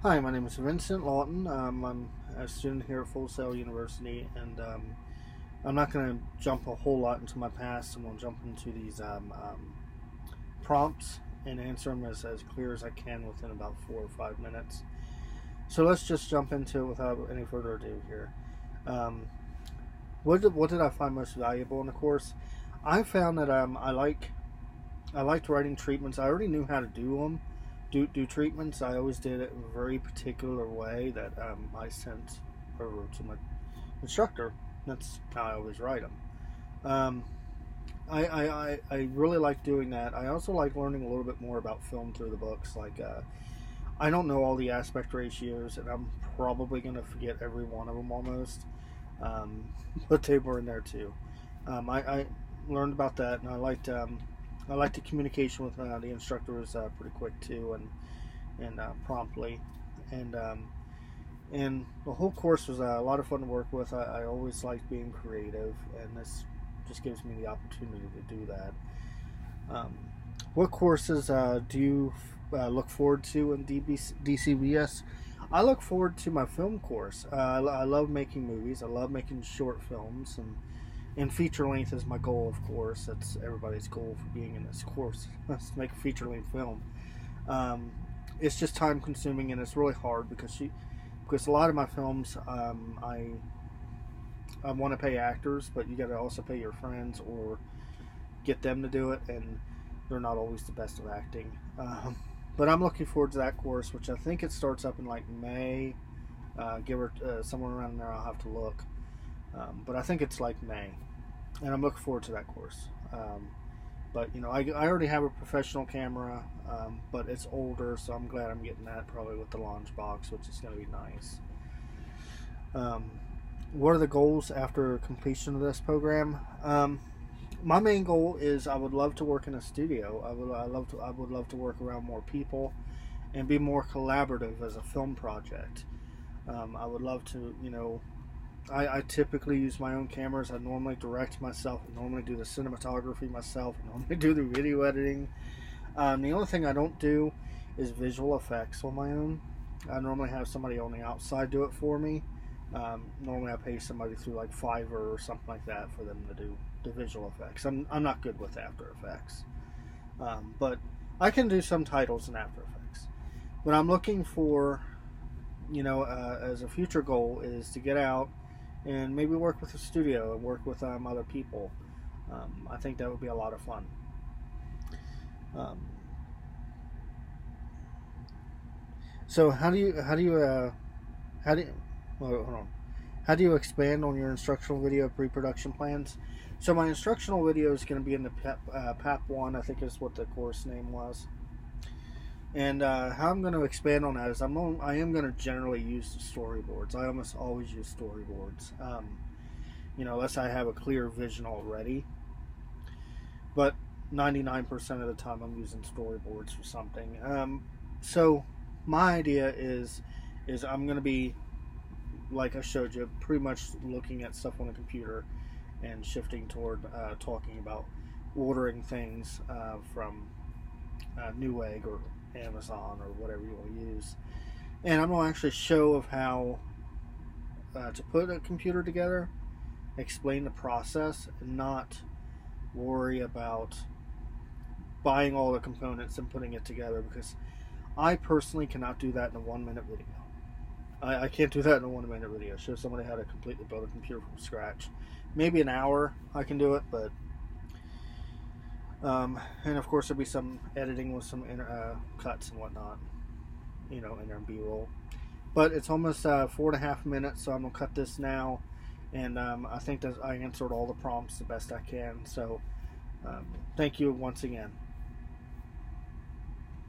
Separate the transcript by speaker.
Speaker 1: Hi, my name is Vincent Laughton. I'm a student here at Full Sail University, and I'm not going to jump a whole lot into my past. I'm going to jump into these prompts and answer them as clear as I can within about 4 or 5 minutes. So let's just jump into it without any further ado here. What did I find most valuable in the course? I found that I liked writing treatments. I already knew how to do them. Do treatments. I always did it in a very particular way that I sent over to my instructor. That's how I always write them. I really like doing that. I also like learning a little bit more about film through the books. I don't know all the aspect ratios, and I'm probably going to forget every one of them almost. But they were in there too. I learned about that, and I liked the communication with the instructor was pretty quick too, and promptly, and the whole course was a lot of fun to work with. I always liked being creative, and this just gives me the opportunity to do that. What courses do you look forward to in DCBS? I look forward to my film course. I love making movies. I love making short films, and feature length is my goal, of course. That's everybody's goal for being in this course. Let's make a feature length film. It's just time consuming, and it's really hard because a lot of my films, I want to pay actors, but you got to also pay your friends or get them to do it, and they're not always the best at acting. But I'm looking forward to that course, which I think it starts up in like May, give or somewhere around there. I'll have to look. But I think it's like May, and I'm looking forward to that course. But I already have a professional camera, but it's older, so I'm glad I'm getting that, probably with the launch box, which is going to be nice. What are the goals after completion of this program? My main goal is I would love to work in a studio. I would love to work around more people and be more collaborative as a film project. I would love to, I typically use my own cameras. I normally direct myself. I normally do the cinematography myself. I normally do the video editing. The only thing I don't do is visual effects on my own. I normally have somebody on the outside do it for me. Normally I pay somebody through like Fiverr or something like that for them to do the visual effects. I'm not good with After Effects. But I can do some titles in After Effects. What I'm looking for, as a future goal is to get out and maybe work with a studio and work with other people. I think that would be a lot of fun. So how do you well, hold on. How do you expand on your instructional video pre-production plans? So my instructional video is going to be in the PAP 1, I think is what the course name was. And how I'm going to expand on that is I am going to generally use the storyboards. I almost always use storyboards, unless I have a clear vision already. But 99% of the time I'm using storyboards for something. So my idea is I'm going to be, like I showed you, pretty much looking at stuff on the computer and shifting toward talking about ordering things from Newegg or Amazon or whatever you want to use. And I'm going to actually show of how to put a computer together, explain the process, and not worry about buying all the components and putting it together, because I personally cannot do that in a 1-minute video. I can't do that in a 1-minute video. Show somebody how to completely build a computer from scratch. Maybe an hour I can do it, but and of course there'll be some editing with some cuts and whatnot, in there B-roll. But it's almost 4.5 minutes, so I'm gonna cut this now, and I think that I answered all the prompts the best I can. So thank you once again.